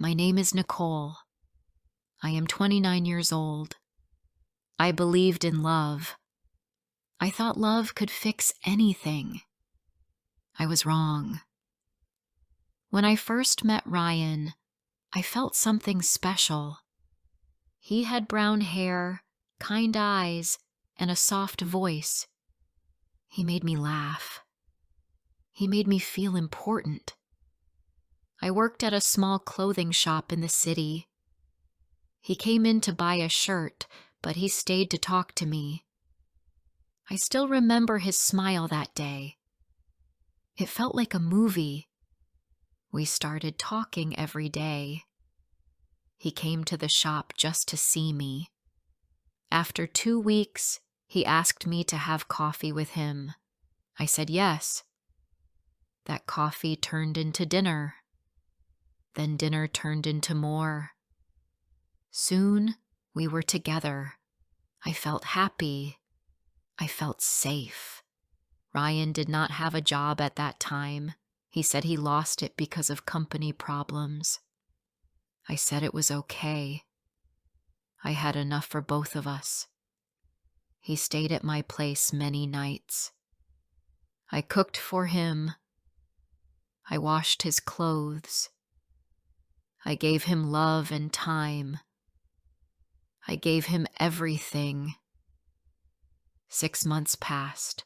My name is Nicole. I am 29 years old. I believed in love. I thought love could fix anything. I was wrong. When I first met Ryan, I felt something special. He had brown hair, kind eyes, and a soft voice. He made me laugh. He made me feel important. I worked at a small clothing shop in the city. He came in to buy a shirt, but he stayed to talk to me. I still remember his smile that day. It felt like a movie. We started talking every day. He came to the shop just to see me. After 2 weeks, he asked me to have coffee with him. I said yes. That coffee turned into dinner. Then dinner turned into more. Soon, we were together. I felt happy. I felt safe. Ryan did not have a job at that time. He said he lost it because of company problems. I said it was okay. I had enough for both of us. He stayed at my place many nights. I cooked for him. I washed his clothes. I gave him love and time. I gave him everything. 6 months passed.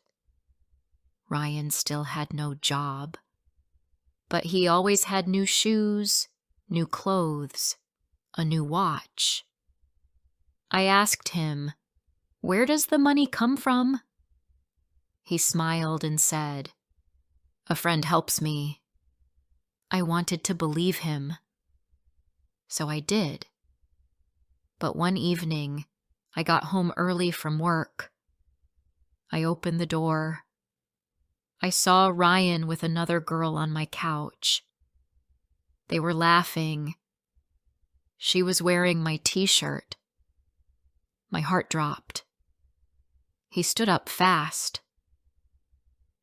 Ryan still had no job, but he always had new shoes, new clothes, a new watch. I asked him, "Where does the money come from?" He smiled and said, "A friend helps me." I wanted to believe him, so I did. But one evening, I got home early from work. I opened the door. I saw Ryan with another girl on my couch. They were laughing. She was wearing my t-shirt. My heart dropped. He stood up fast.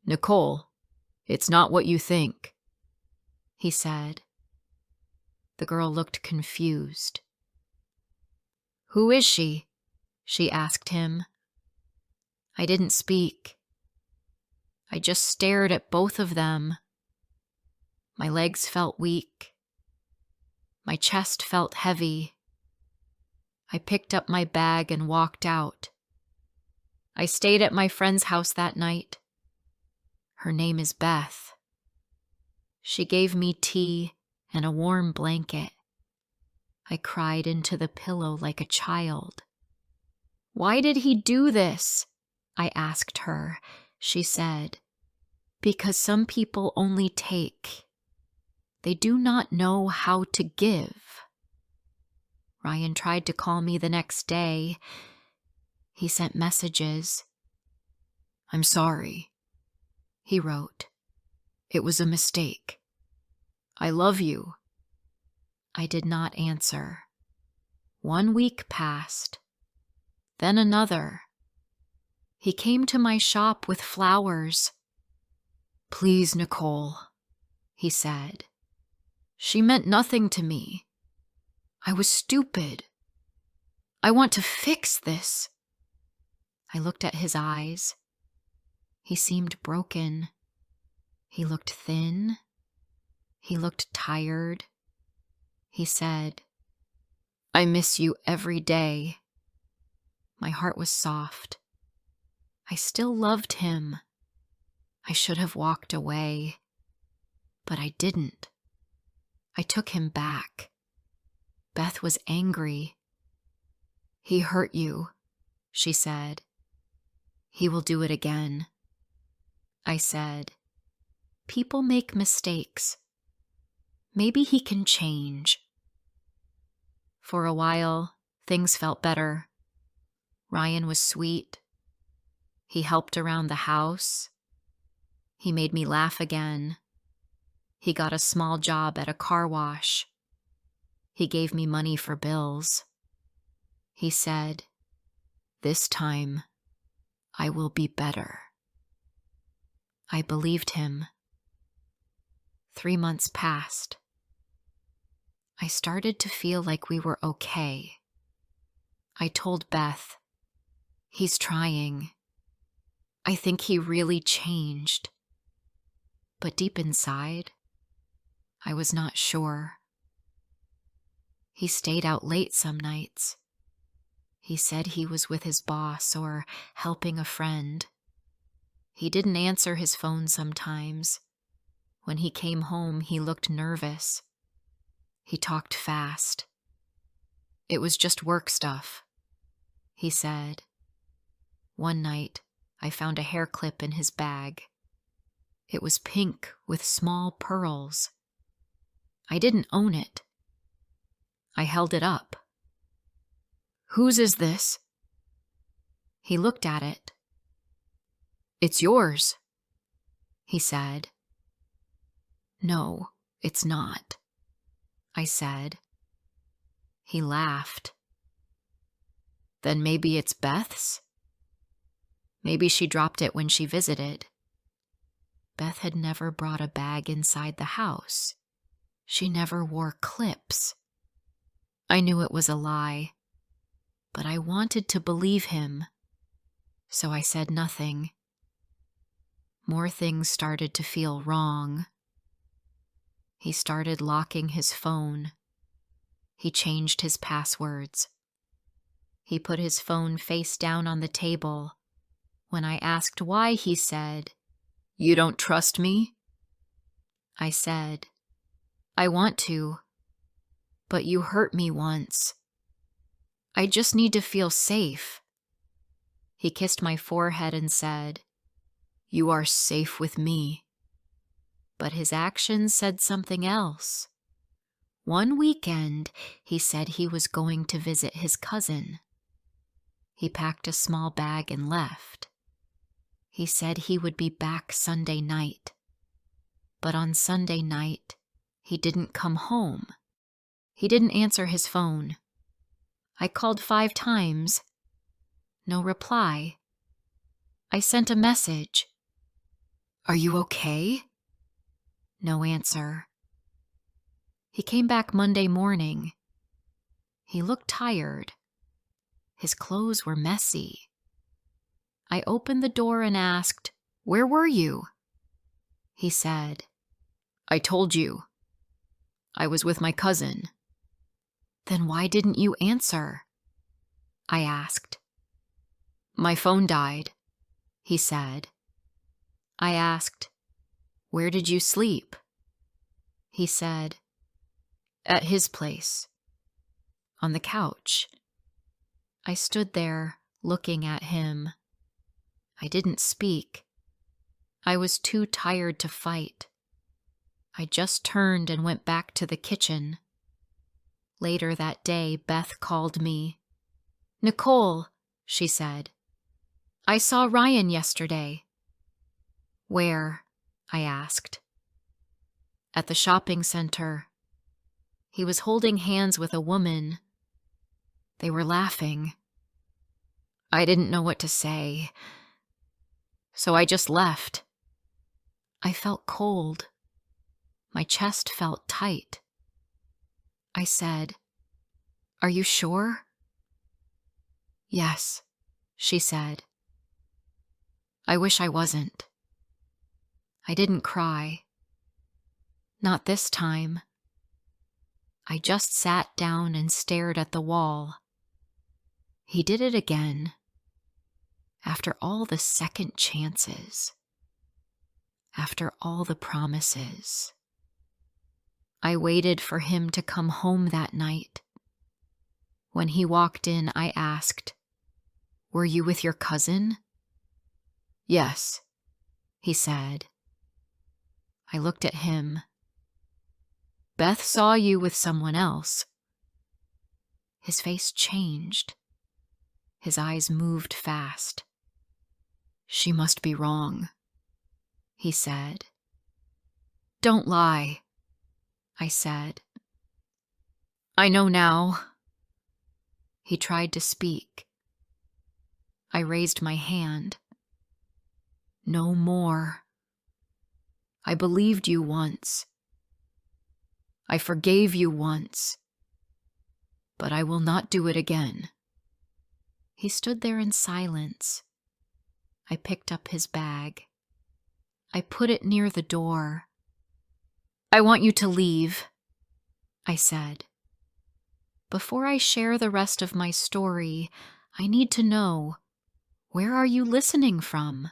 "Nicole, it's not what you think," he said. The girl looked confused. "Who is she?" she asked him. I didn't speak. I just stared at both of them. My legs felt weak. My chest felt heavy. I picked up my bag and walked out. I stayed at my friend's house that night. Her name is Beth. She gave me tea and a warm blanket. I cried into the pillow like a child. "Why did he do this?" I asked her. She said, "Because some people only take. They do not know how to give." Ryan tried to call me the next day. He sent messages. "I'm sorry," he wrote. "It was a mistake. I love you." I did not answer. 1 week passed, then another. He came to my shop with flowers. "Please, Nicole," he said. "She meant nothing to me. I was stupid. I want to fix this." I looked at his eyes. He seemed broken. He looked thin. He looked tired. He said, "I miss you every day." My heart was soft. I still loved him. I should have walked away, but I didn't. I took him back. Beth was angry. "He hurt you," she said. "He will do it again." I said, "People make mistakes. Maybe he can change." For a while, things felt better. Ryan was sweet. He helped around the house. He made me laugh again. He got a small job at a car wash. He gave me money for bills. He said, "This time, I will be better." I believed him. 3 months passed. I started to feel like we were okay. I told Beth, "He's trying. I think he really changed." But deep inside, I was not sure. He stayed out late some nights. He said he was with his boss or helping a friend. He didn't answer his phone sometimes. When he came home, he looked nervous. He talked fast. "It was just work stuff," he said. One night, I found a hair clip in his bag. It was pink with small pearls. I didn't own it. I held it up. "Whose is this?" He looked at it. "It's yours," he said. "No, it's not," I said. He laughed. "Then maybe it's Beth's? Maybe she dropped it when she visited." Beth had never brought a bag inside the house. She never wore clips. I knew it was a lie, but I wanted to believe him, so I said nothing. More things started to feel wrong. He started locking his phone. He changed his passwords. He put his phone face down on the table. When I asked why, he said, "You don't trust me?" I said, "I want to, but you hurt me once. I just need to feel safe." He kissed my forehead and said, "You are safe with me." But his actions said something else. One weekend, he said he was going to visit his cousin. He packed a small bag and left. He said he would be back Sunday night. But on Sunday night, he didn't come home. He didn't answer his phone. I called 5 times. No reply. I sent a message. "Are you okay?" No answer. He came back Monday morning. He looked tired. His clothes were messy. I opened the door and asked, "Where were you?" He said, "I told you. I was with my cousin." "Then why didn't you answer?" I asked. "My phone died," he said. I asked, "Where did you sleep?" He said, "At his place, on the couch." I stood there, looking at him. I didn't speak. I was too tired to fight. I just turned and went back to the kitchen. Later that day, Beth called me. "Nicole," she said, "I saw Ryan yesterday." "Where?" I asked. "At the shopping center. He was holding hands with a woman. They were laughing." I didn't know what to say, so I just left. I felt cold. My chest felt tight. I said, "Are you sure?" "Yes," she said. I wish I wasn't. I didn't cry. Not this time. I just sat down and stared at the wall. He did it again. After all the second chances. After all the promises. I waited for him to come home that night. When he walked in, I asked, "Were you with your cousin?" "Yes," he said. I looked at him. "Beth saw you with someone else." His face changed. His eyes moved fast. "She must be wrong," he said. "Don't lie," I said. "I know now." He tried to speak. I raised my hand. "No more. I believed you once. I forgave you once, but I will not do it again." He stood there in silence. I picked up his bag. I put it near the door. "I want you to leave," I said. "Before I share the rest of my story, I need to know, where are you listening from?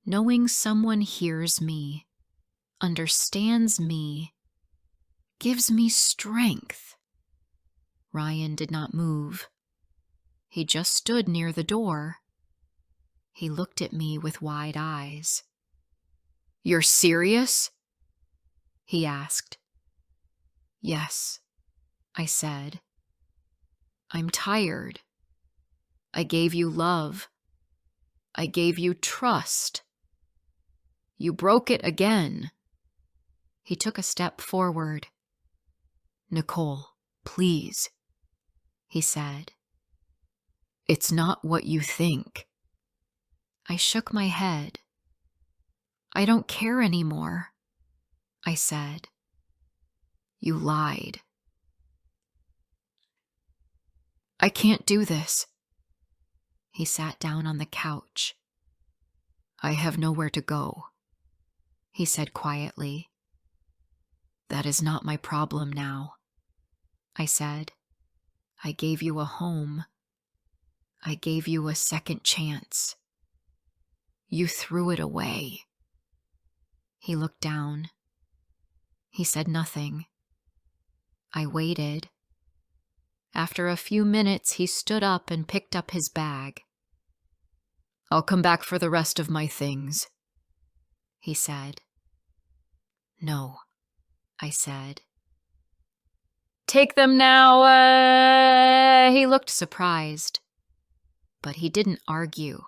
Knowing someone hears me, understands me, gives me strength." Ryan did not move. He just stood near the door. He looked at me with wide eyes. "You're serious?" he asked. "Yes," I said. "I'm tired. I gave you love. I gave you trust. You broke it again." He took a step forward. "Nicole, please," he said. "It's not what you think." I shook my head. "I don't care anymore," I said. "You lied." "I can't do this." He sat down on the couch. "I have nowhere to go," he said quietly. "That is not my problem now," I said. "I gave you a home. I gave you a second chance. You threw it away." He looked down. He said nothing. I waited. After a few minutes, he stood up and picked up his bag. "I'll come back for the rest of my things," he said. "No," I said. "Take them now." He looked surprised, but he didn't argue.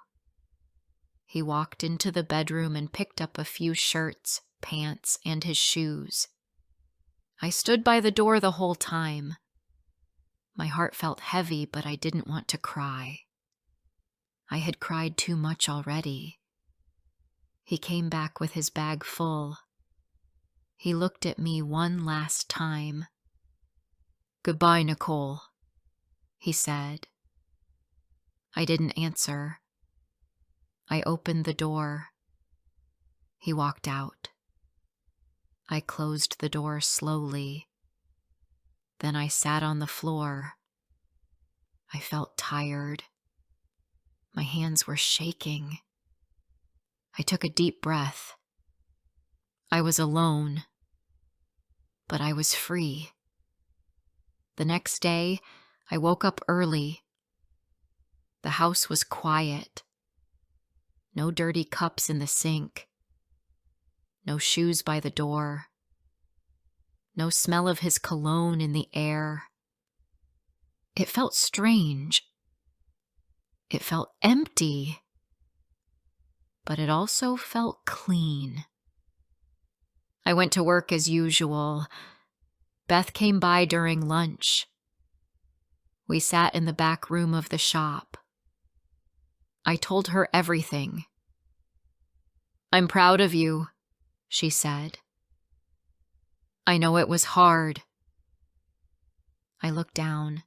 He walked into the bedroom and picked up a few shirts, pants, and his shoes. I stood by the door the whole time. My heart felt heavy, but I didn't want to cry. I had cried too much already. He came back with his bag full. He looked at me one last time. "Goodbye, Nicole," he said. I didn't answer. I opened the door. He walked out. I closed the door slowly. Then I sat on the floor. I felt tired. My hands were shaking. I took a deep breath. I was alone, but I was free. The next day, I woke up early. The house was quiet. No dirty cups in the sink. No shoes by the door. No smell of his cologne in the air. It felt strange. It felt empty. But it also felt clean. I went to work as usual. Beth came by during lunch. We sat in the back room of the shop. I told her everything. "I'm proud of you," she said. "I know it was hard." I looked down.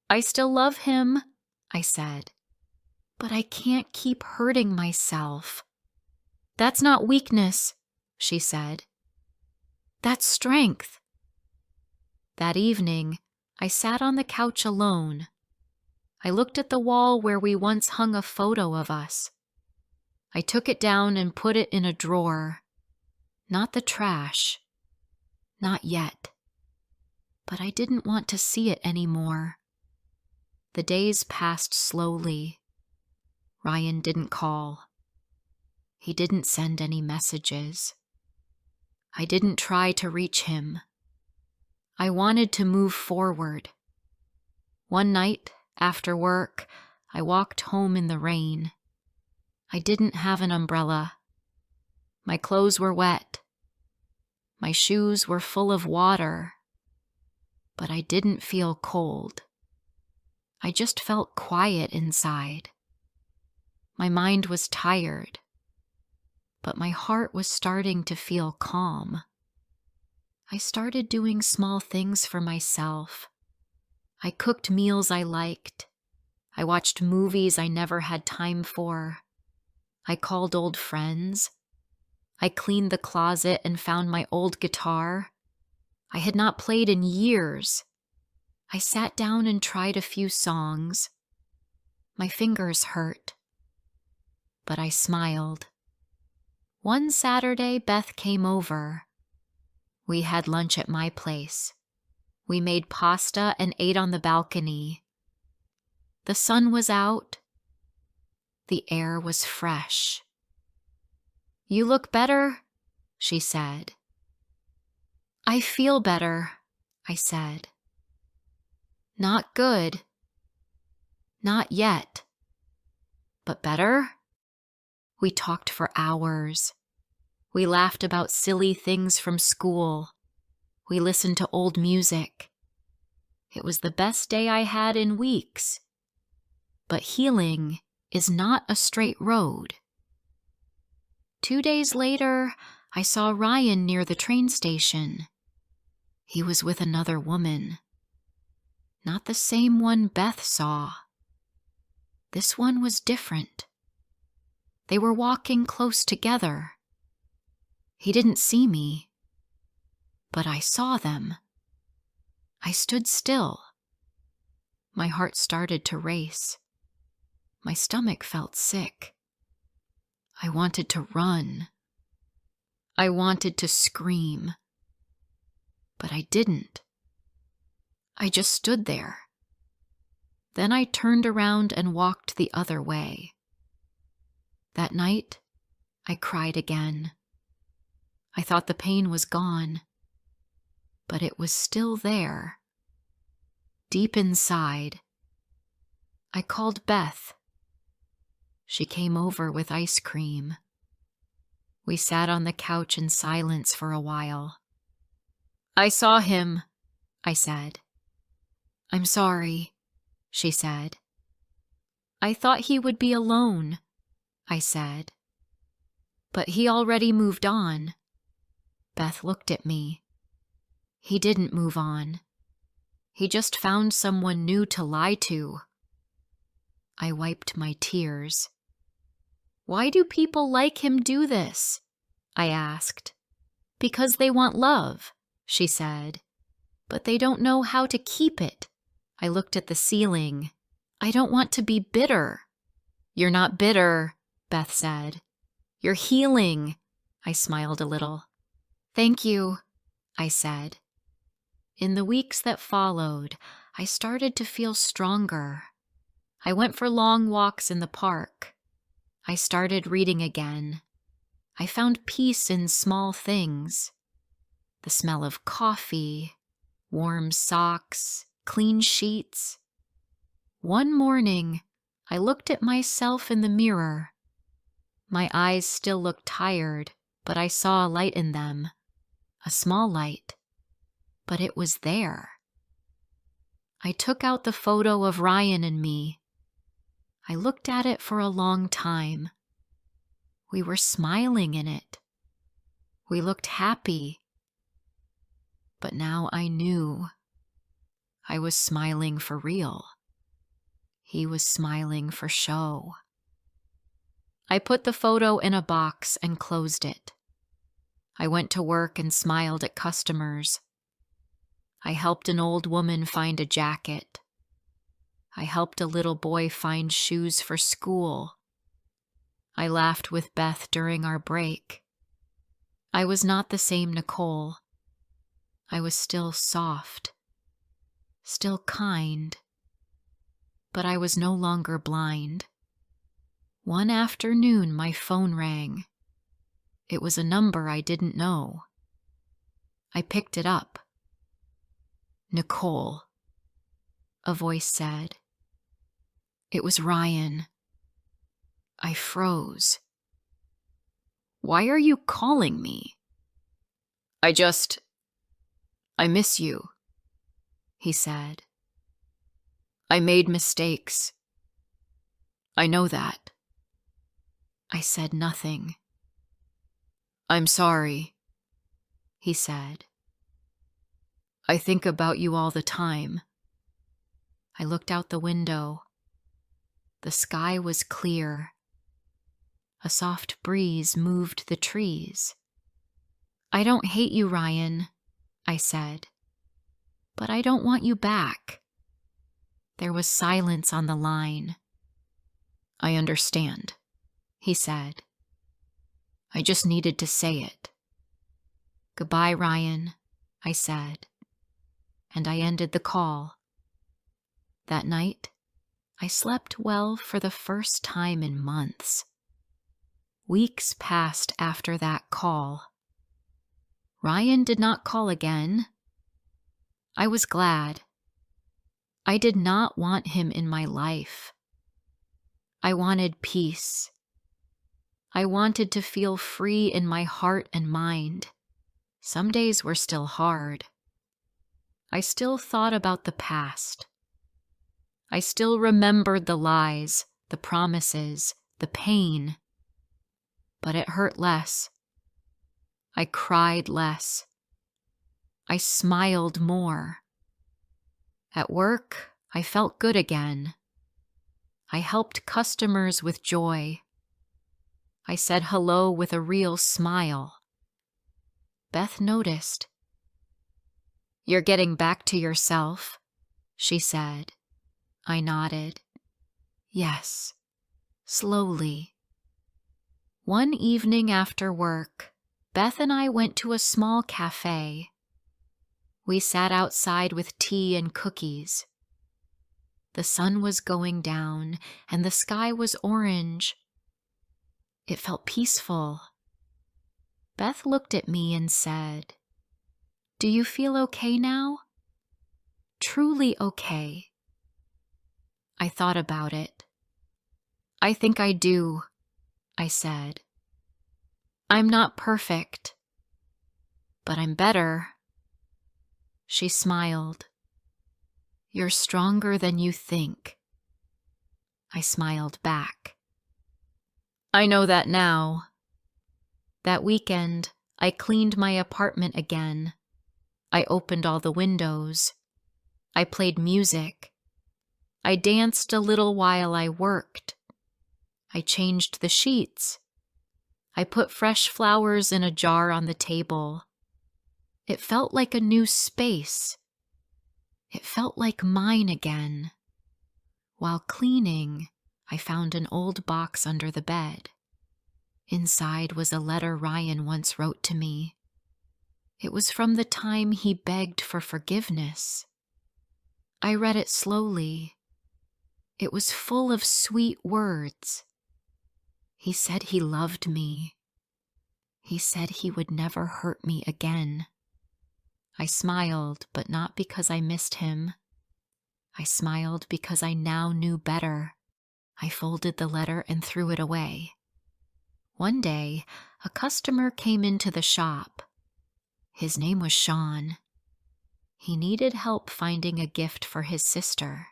"I still love him," I said, "but I can't keep hurting myself." "That's not weakness," she said. "That's strength." That evening, I sat on the couch alone. I looked at the wall where we once hung a photo of us. I took it down and put it in a drawer. Not the trash. Not yet. But I didn't want to see it anymore. The days passed slowly. Ryan didn't call. He didn't send any messages. I didn't try to reach him. I wanted to move forward. One night, after work, I walked home in the rain. I didn't have an umbrella. My clothes were wet. My shoes were full of water. But I didn't feel cold. I just felt quiet inside. My mind was tired, but my heart was starting to feel calm. I started doing small things for myself. I cooked meals I liked. I watched movies I never had time for. I called old friends. I cleaned the closet and found my old guitar. I had not played in years. I sat down and tried a few songs. My fingers hurt, but I smiled. One Saturday, Beth came over. We had lunch at my place. We made pasta and ate on the balcony. The sun was out. The air was fresh. "You look better," she said. "I feel better," I said. "Not good. Not yet. But better?" We talked for hours. We laughed about silly things from school. We listened to old music. It was the best day I had in weeks. But healing is not a straight road. 2 days later, I saw Ryan near the train station. He was with another woman. Not the same one Beth saw. This one was different. They were walking close together. He didn't see me, but I saw them. I stood still. My heart started to race. My stomach felt sick. I wanted to run. I wanted to scream. But I didn't. I just stood there. Then I turned around and walked the other way. That night, I cried again. I thought the pain was gone, but it was still there. Deep inside. I called Beth. She came over with ice cream. We sat on the couch in silence for a while. "I saw him," I said. "I'm sorry," she said. "I thought he would be alone," I said. "But he already moved on." Beth looked at me. "He didn't move on. He just found someone new to lie to." I wiped my tears. "Why do people like him do this?" I asked. "Because they want love," she said. "But they don't know how to keep it." I looked at the ceiling. "I don't want to be bitter." "You're not bitter," Beth said. "You're healing." I smiled a little. "Thank you," I said. In the weeks that followed, I started to feel stronger. I went for long walks in the park. I started reading again. I found peace in small things. The smell of coffee, warm socks, clean sheets. One morning, I looked at myself in the mirror. My eyes still looked tired, but I saw a light in them. A small light. But it was there. I took out the photo of Ryan and me. I looked at it for a long time. We were smiling in it. We looked happy. But now I knew. I was smiling for real. He was smiling for show. I put the photo in a box and closed it. I went to work and smiled at customers. I helped an old woman find a jacket. I helped a little boy find shoes for school. I laughed with Beth during our break. I was not the same Nicole. I was still soft, still kind, but I was no longer blind. One afternoon, my phone rang. It was a number I didn't know. I picked it up. "Nicole," a voice said. It was Ryan. I froze. "Why are you calling me?" I miss you," he said. "I made mistakes. I know that." I said nothing. "I'm sorry," he said. I think about you all the time. I looked out the window. The sky was clear. A soft breeze moved the trees. I don't hate you, Ryan, I said, but I don't want you back. There was silence on the line. I understand, he said. I just needed to say it. Goodbye, Ryan, I said, and I ended the call. That night, I slept well for the first time in months. Weeks passed after that call. Ryan did not call again. I was glad. I did not want him in my life. I wanted peace. I wanted to feel free in my heart and mind. Some days were still hard. I still thought about the past. I still remembered the lies, the promises, the pain. But it hurt less. I cried less. I smiled more. At work, I felt good again. I helped customers with joy. I said hello with a real smile. Beth noticed. You're getting back to yourself, she said. I nodded. Yes, slowly. One evening after work, Beth and I went to a small cafe. We sat outside with tea and cookies. The sun was going down and the sky was orange. It felt peaceful. Beth looked at me and said, "Do you feel okay now?" Truly okay. I thought about it. I think I do, I said. I'm not perfect, but I'm better. She smiled. You're stronger than you think. I smiled back. I know that now. That weekend, I cleaned my apartment again. I opened all the windows. I played music. I danced a little while I worked. I changed the sheets. I put fresh flowers in a jar on the table. It felt like a new space. It felt like mine again. While cleaning, I found an old box under the bed. Inside was a letter Ryan once wrote to me. It was from the time he begged for forgiveness. I read it slowly. It was full of sweet words. He said he loved me. He said he would never hurt me again. I smiled, but not because I missed him. I smiled because I now knew better. I folded the letter and threw it away. One day, a customer came into the shop. His name was Sean. He needed help finding a gift for his sister.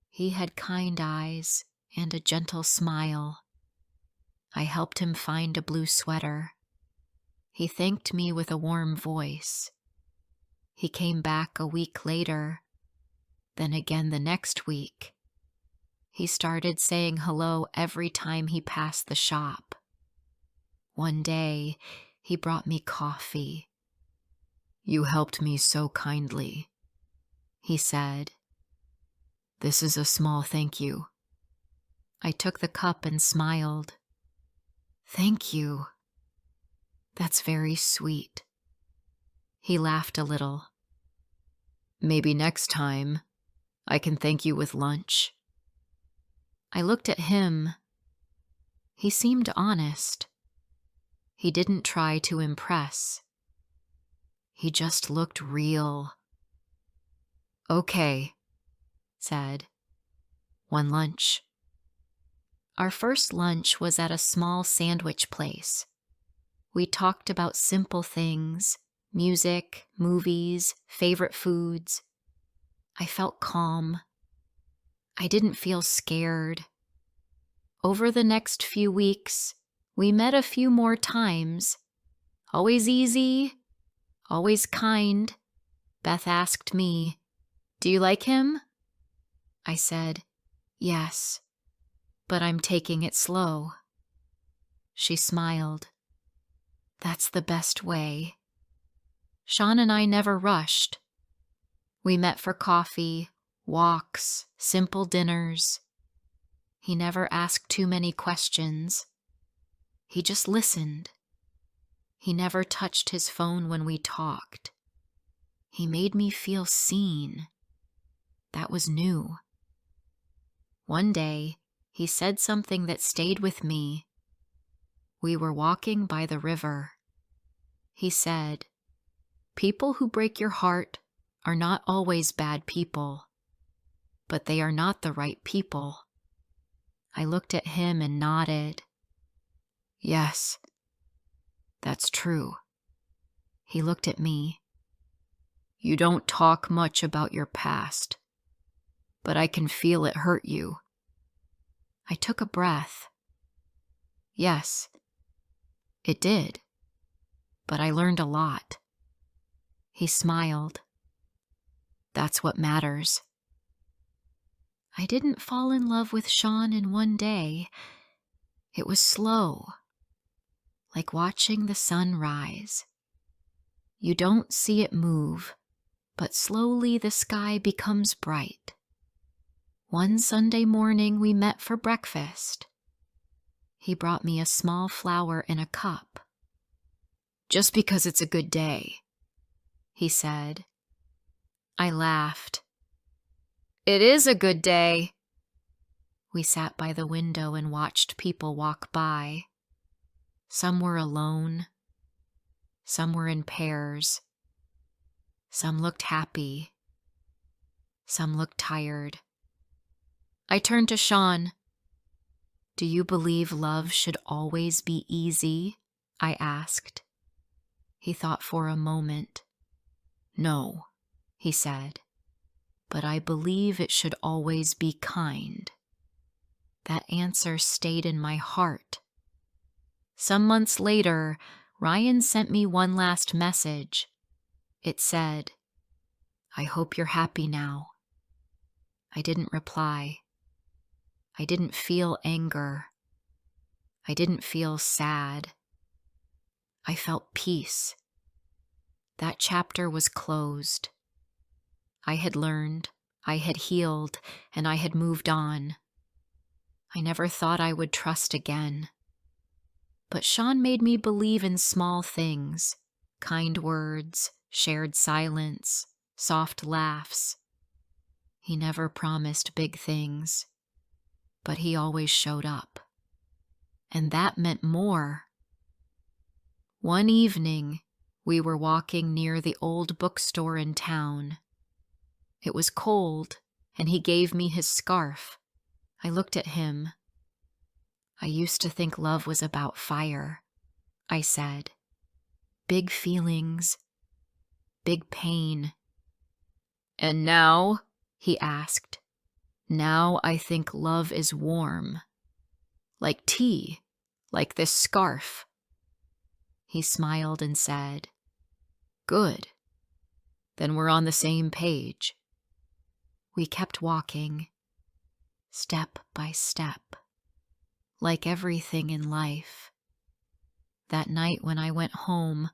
He had kind eyes and a gentle smile. I helped him find a blue sweater. He thanked me with a warm voice. He came back a week later, then again the next week. He started saying hello every time he passed the shop. One day, he brought me coffee. You helped me so kindly, he said. This is a small thank you. I took the cup and smiled. Thank you. That's very sweet. He laughed a little. Maybe next time, I can thank you with lunch. I looked at him. He seemed honest. He didn't try to impress. He just looked real. Okay, said. One lunch. Our first lunch was at a small sandwich place. We talked about simple things, music, movies, favorite foods. I felt calm. I didn't feel scared. Over the next few weeks, we met a few more times. Always easy, always kind. Beth asked me, "Do you like him?" I said, "Yes, but I'm taking it slow." She smiled. "That's the best way." Sean and I never rushed. We met for coffee, walks, simple dinners. He never asked too many questions. He just listened. He never touched his phone when we talked. He made me feel seen. That was new. One day, he said something that stayed with me. We were walking by the river. He said, "People who break your heart are not always bad people, but they are not the right people." I looked at him and nodded. "Yes, that's true." He looked at me. "You don't talk much about your past, but I can feel it hurt you." I took a breath. Yes, it did, but I learned a lot. He smiled. "That's what matters." I didn't fall in love with Sean in one day. It was slow, like watching the sun rise. You don't see it move, but slowly the sky becomes bright. One Sunday morning we met for breakfast. He brought me a small flower in a cup. "Just because it's a good day," he said. I laughed. "It is a good day." We sat by the window and watched people walk by. Some were alone. Some were in pairs. Some looked happy. Some looked tired. I turned to Sean. "Do you believe love should always be easy?" I asked. He thought for a moment. "No," he said, "but I believe it should always be kind." That answer stayed in my heart. Some months later, Ryan sent me one last message. It said, "I hope you're happy now." I didn't reply. I didn't feel anger. I didn't feel sad. I felt peace. That chapter was closed. I had learned, I had healed, and I had moved on. I never thought I would trust again. But Sean made me believe in small things, kind words, shared silence, soft laughs. He never promised big things, but he always showed up. And that meant more. One evening, we were walking near the old bookstore in town. It was cold, and he gave me his scarf. I looked at him. "I used to think love was about fire," I said. "Big feelings, big pain." "And now?" he asked. "Now I think love is warm. Like tea, like this scarf." He smiled and said, "Good. Then we're on the same page." We kept walking, step by step, like everything in life. That night when I went home,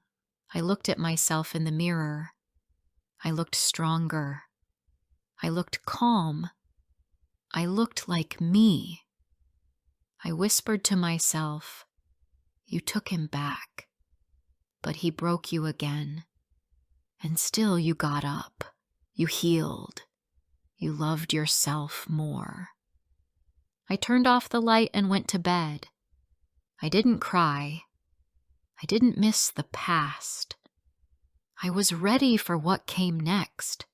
I looked at myself in the mirror. I looked stronger. I looked calm. I looked like me. I whispered to myself, "You took him back, but he broke you again. And still you got up. You healed. You loved yourself more." I turned off the light and went to bed. I didn't cry. I didn't miss the past. I was ready for what came next.